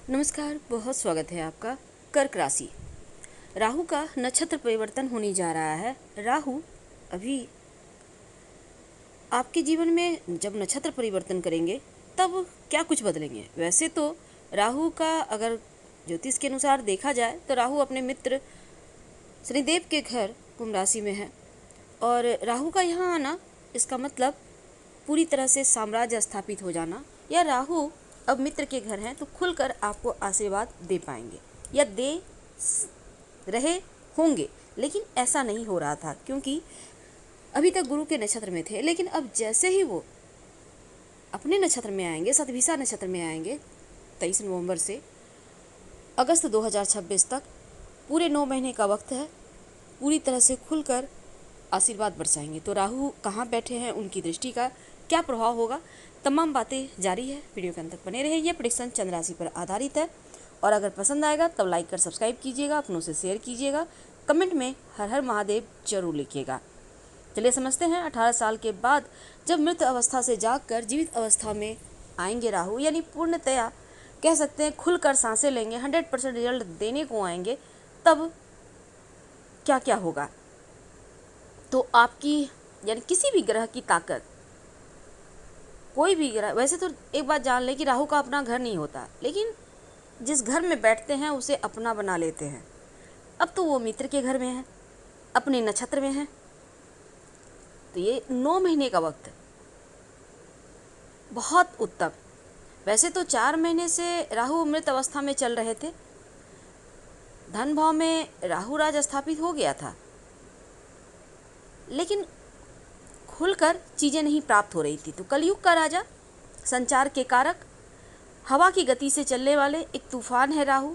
नमस्कार, बहुत स्वागत है आपका। कर्क राशि, राहु का नक्षत्र परिवर्तन होने जा रहा है। राहु अभी आपके जीवन में जब नक्षत्र परिवर्तन करेंगे तब क्या कुछ बदलेंगे। वैसे तो राहु का अगर ज्योतिष के अनुसार देखा जाए तो राहु अपने मित्र शनिदेव के घर कुंभ राशि में है और राहु का यहाँ आना इसका मतलब पूरी तरह से साम्राज्य स्थापित हो जाना, या राहु अब मित्र के घर हैं तो खुलकर आपको आशीर्वाद दे पाएंगे या दे रहे होंगे। लेकिन ऐसा नहीं हो रहा था क्योंकि अभी तक गुरु के नक्षत्र में थे, लेकिन अब जैसे ही वो अपने नक्षत्र में आएंगे, शतभिषा नक्षत्र में आएंगे 23 नवंबर से अगस्त 2026 तक पूरे 9 महीने का वक्त है, पूरी तरह से खुलकर आशीर्वाद बरसाएंगे। तो राहु कहाँ बैठे हैं, उनकी दृष्टि का क्या प्रभाव होगा, तमाम बातें जारी है। वीडियो के अंत तक बने रहिए। यह प्रेडिक्शन चंद्र राशि पर आधारित है और अगर पसंद आएगा तब लाइक कर सब्सक्राइब कीजिएगा, अपनों से शेयर कीजिएगा, कमेंट में हर हर महादेव जरूर लिखिएगा। चलिए समझते हैं। 18 साल के बाद जब मृत अवस्था से जागकर जीवित अवस्था में आएंगे राहु, यानी पूर्णतया कह सकते हैं खुलकर सांसें लेंगे, 100% रिजल्ट देने को आएंगे, तब क्या क्या होगा। तो आपकी यानी किसी भी ग्रह की ताकत, कोई भी ग्रह, वैसे तो एक बात जान लें कि राहु का अपना घर नहीं होता, लेकिन जिस घर में बैठते हैं उसे अपना बना लेते हैं। अब तो वो मित्र के घर में है, अपने नक्षत्र में है, तो ये 9 महीने का वक्त है, बहुत उत्तम। वैसे तो 4 महीने से राहु मृत अवस्था में चल रहे थे, धन भाव में राहु राज स्थापित हो गया था, लेकिन खुलकर चीज़ें नहीं प्राप्त हो रही थी। तो कलयुग का राजा, संचार के कारक, हवा की गति से चलने वाले एक तूफान है राहु।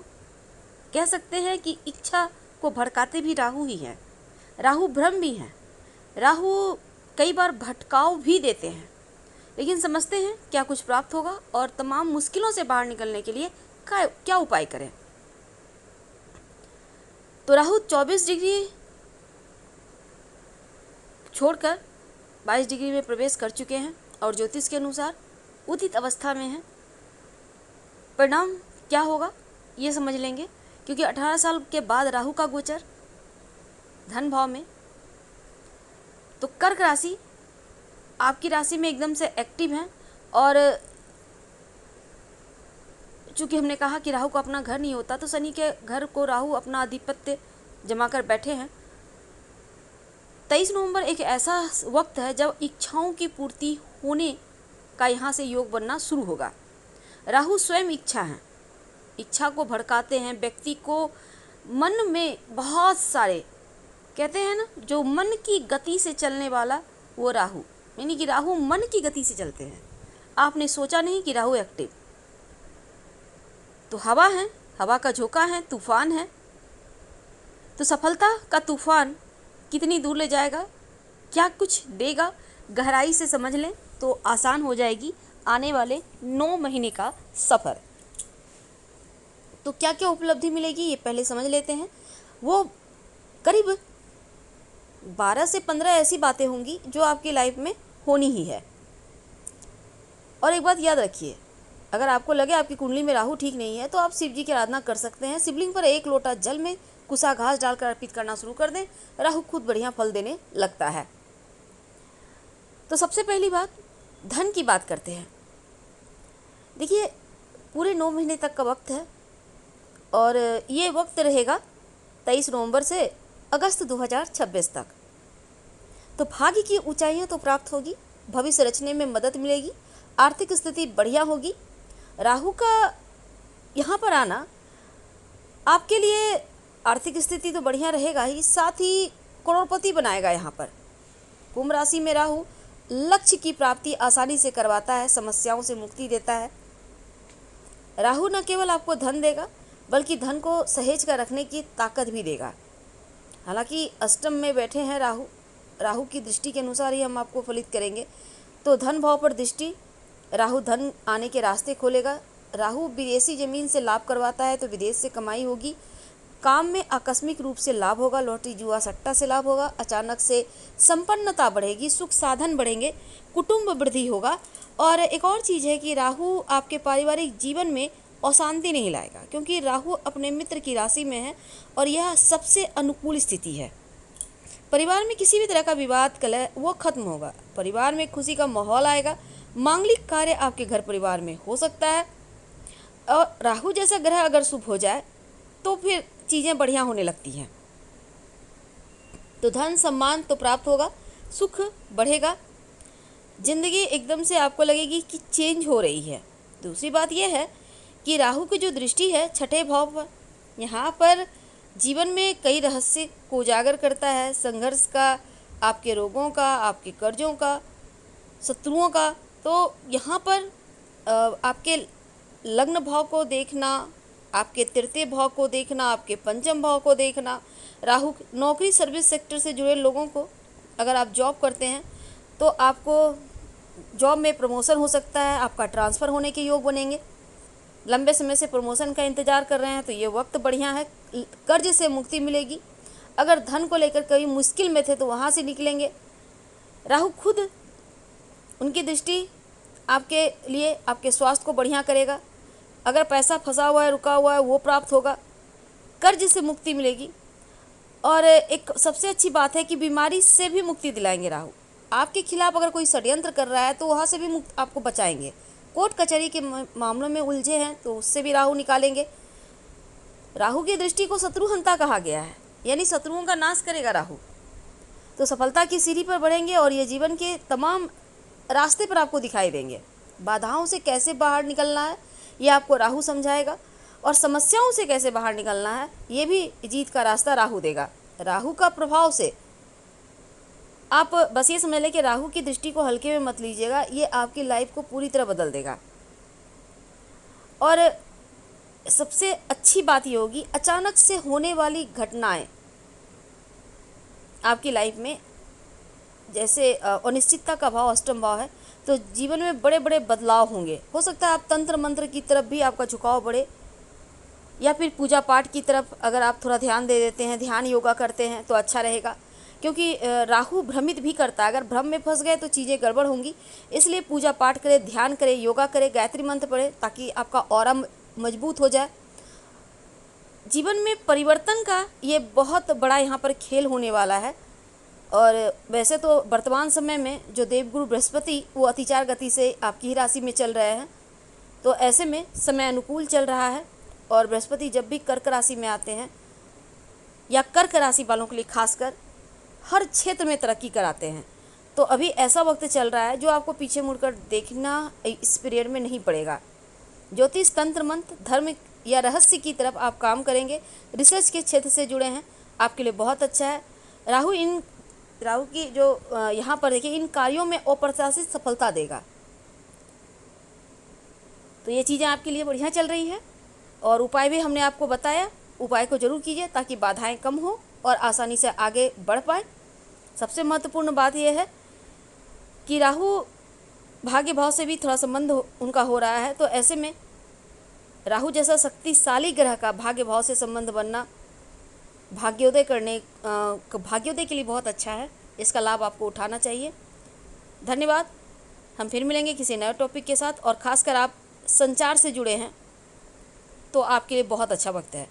कह सकते हैं कि इच्छा को भड़काते भी राहु ही हैं, राहु ब्रह्म भी हैं, राहु कई बार भटकाव भी देते हैं, लेकिन समझते हैं क्या कुछ प्राप्त होगा और तमाम मुश्किलों से बाहर निकलने के लिए क्या उपाय करें। तो राहु 24 डिग्री छोड़कर 22 डिग्री में प्रवेश कर चुके हैं और ज्योतिष के अनुसार उदित अवस्था में हैं। परिणाम क्या होगा ये समझ लेंगे, क्योंकि 18 साल के बाद राहु का गोचर धन भाव में, तो कर्क राशि आपकी राशि में एकदम से एक्टिव है। और चूंकि हमने कहा कि राहु का अपना घर नहीं होता, तो शनि के घर को राहु अपना आधिपत्य जमा कर बैठे हैं। 23 नवंबर एक ऐसा वक्त है जब इच्छाओं की पूर्ति होने का यहाँ से योग बनना शुरू होगा। राहु स्वयं इच्छा है, इच्छा को भड़काते हैं, व्यक्ति को मन में बहुत सारे, कहते हैं ना, जो मन की गति से चलने वाला वो राहु, यानी कि राहु मन की गति से चलते हैं। आपने सोचा नहीं कि राहु एक्टिव, तो हवा है, हवा का झोंका है, तूफान है। तो सफलता का तूफान कितनी दूर ले जाएगा, क्या कुछ देगा, गहराई से समझ लें तो आसान हो जाएगी आने वाले 9 महीने का सफ़र। तो क्या क्या उपलब्धि मिलेगी ये पहले समझ लेते हैं। वो करीब 12 से 15 ऐसी बातें होंगी जो आपकी लाइफ में होनी ही है। और एक बात याद रखिए, अगर आपको लगे आपकी कुंडली में राहु ठीक नहीं है तो आप शिव जी की आराधना कर सकते हैं। शिवलिंग पर 1 लोटा जल में कुसा घास डालकर अर्पित करना शुरू कर दें, राहु खुद बढ़िया फल देने लगता है। तो सबसे पहली बात, धन की बात करते हैं। देखिए, पूरे 9 महीने तक का वक्त है और ये वक्त रहेगा 23 नवंबर से अगस्त 2026 तक। तो भाग्य की ऊंचाइयां तो प्राप्त होगी, भविष्य रचने में मदद मिलेगी, आर्थिक स्थिति बढ़िया होगी। राहु का यहाँ पर आना आपके लिए आर्थिक स्थिति तो बढ़िया रहेगा ही, साथ ही करोड़पति बनाएगा। यहाँ पर कुंभ राशि में राहु लक्ष्य की प्राप्ति आसानी से करवाता है, समस्याओं से मुक्ति देता है। राहु न केवल आपको धन देगा बल्कि धन को सहेज कर रखने की ताकत भी देगा। हालांकि अष्टम में बैठे हैं राहु, राहु की दृष्टि के अनुसार ही हम आपको फलित करेंगे। तो धन भाव पर दृष्टि, राहु धन आने के रास्ते खोलेगा। राहु विदेशी जमीन से लाभ करवाता है, तो विदेश से कमाई होगी। काम में आकस्मिक रूप से लाभ होगा, लॉटरी जुआ सट्टा से लाभ होगा। अचानक से संपन्नता बढ़ेगी, सुख साधन बढ़ेंगे, कुटुंब वृद्धि होगा। और एक और चीज़ है कि राहु आपके पारिवारिक जीवन में अशांति नहीं लाएगा, क्योंकि राहु अपने मित्र की राशि में है और यह सबसे अनुकूल स्थिति है। परिवार में किसी भी तरह का विवाद कलह वो खत्म होगा, परिवार में खुशी का माहौल आएगा, मांगलिक कार्य आपके घर परिवार में हो सकता है। और राहु जैसा ग्रह अगर शुभ हो जाए तो फिर चीज़ें बढ़िया होने लगती हैं। तो धन सम्मान तो प्राप्त होगा, सुख बढ़ेगा, जिंदगी एकदम से आपको लगेगी कि चेंज हो रही है। दूसरी बात यह है कि राहु की जो दृष्टि है छठे भाव पर, यहाँ पर जीवन में कई रहस्य को उजागर करता है, संघर्ष का, आपके रोगों का, आपके कर्जों का, शत्रुओं का। तो यहाँ पर आपके लग्न भाव को देखना, आपके तृतीय भाव को देखना, आपके पंचम भाव को देखना, राहु नौकरी सर्विस सेक्टर से जुड़े लोगों को, अगर आप जॉब करते हैं तो आपको जॉब में प्रमोशन हो सकता है, आपका ट्रांसफ़र होने के योग बनेंगे। लंबे समय से प्रमोशन का इंतज़ार कर रहे हैं तो ये वक्त बढ़िया है, कर्ज से मुक्ति मिलेगी। अगर धन को लेकर कभी मुश्किल में थे तो वहाँ से निकलेंगे। राहु खुद, उनकी दृष्टि आपके लिए आपके स्वास्थ्य को बढ़िया करेगा। अगर पैसा फंसा हुआ है, रुका हुआ है, वो प्राप्त होगा, कर्ज से मुक्ति मिलेगी। और एक सबसे अच्छी बात है कि बीमारी से भी मुक्ति दिलाएंगे राहु। आपके खिलाफ अगर कोई षड्यंत्र कर रहा है तो वहाँ से भी आपको बचाएंगे। कोर्ट कचहरी के मामलों में उलझे हैं तो उससे भी राहु निकालेंगे। राहु की दृष्टि को शत्रुहंता कहा गया है, यानी शत्रुओं का नाश करेगा राहु। तो सफलता की सीढ़ी पर बढ़ेंगे और ये जीवन के तमाम रास्ते पर आपको दिखाई देंगे। बाधाओं से कैसे बाहर निकलना है ये आपको राहु समझाएगा, और समस्याओं से कैसे बाहर निकलना है ये भी जीत का रास्ता राहु देगा। राहु का प्रभाव से आप बस ये समझ लें कि राहु की दृष्टि को हल्के में मत लीजिएगा, ये आपकी लाइफ को पूरी तरह बदल देगा। और सबसे अच्छी बात ये होगी, अचानक से होने वाली घटनाएं आपकी लाइफ में, जैसे अनिश्चितता का भाव अष्टम भाव है, तो जीवन में बड़े बड़े बदलाव होंगे। हो सकता है आप तंत्र मंत्र की तरफ भी आपका झुकाव बढ़े, या फिर पूजा पाठ की तरफ अगर आप थोड़ा ध्यान दे देते हैं, ध्यान योगा करते हैं तो अच्छा रहेगा। क्योंकि राहु भ्रमित भी करता है, अगर भ्रम में फंस गए तो चीज़ें गड़बड़ होंगी। इसलिए पूजा पाठ करें, ध्यान करें, योगा करें, गायत्री मंत्र पढ़ें, ताकि आपका ऑरा मजबूत हो जाए। जीवन में परिवर्तन का ये बहुत बड़ा यहाँ पर खेल होने वाला है। और वैसे तो वर्तमान समय में जो देवगुरु बृहस्पति वो अतिचार गति से आपकी ही राशि में चल रहे हैं, तो ऐसे में समय अनुकूल चल रहा है। और बृहस्पति जब भी कर्क राशि में आते हैं, या कर्क राशि वालों के लिए खासकर, हर क्षेत्र में तरक्की कराते हैं। तो अभी ऐसा वक्त चल रहा है जो आपको पीछे मुड़कर देखना इस पीरियड में नहीं पड़ेगा। ज्योतिष, तंत्र मंत्र, धर्म या रहस्य की तरफ आप काम करेंगे, रिसर्च के क्षेत्र से जुड़े हैं, आपके लिए बहुत अच्छा है। राहु की जो यहाँ पर देखिए, इन कार्यों में अप्रत्याशित सफलता देगा। तो ये चीज़ें आपके लिए बढ़िया चल रही है। और उपाय भी हमने आपको बताया, उपाय को जरूर कीजिए ताकि बाधाएं कम हो और आसानी से आगे बढ़ पाए। सबसे महत्वपूर्ण बात यह है कि राहु भाग्य भाव से भी थोड़ा संबंध उनका हो रहा है, तो ऐसे में राहु जैसा शक्तिशाली ग्रह का भाग्य भाव से संबंध बनना भाग्योदय के लिए बहुत अच्छा है। इसका लाभ आपको उठाना चाहिए। धन्यवाद। हम फिर मिलेंगे किसी नए टॉपिक के साथ, और ख़ासकर आप संचार से जुड़े हैं तो आपके लिए बहुत अच्छा वक्त है।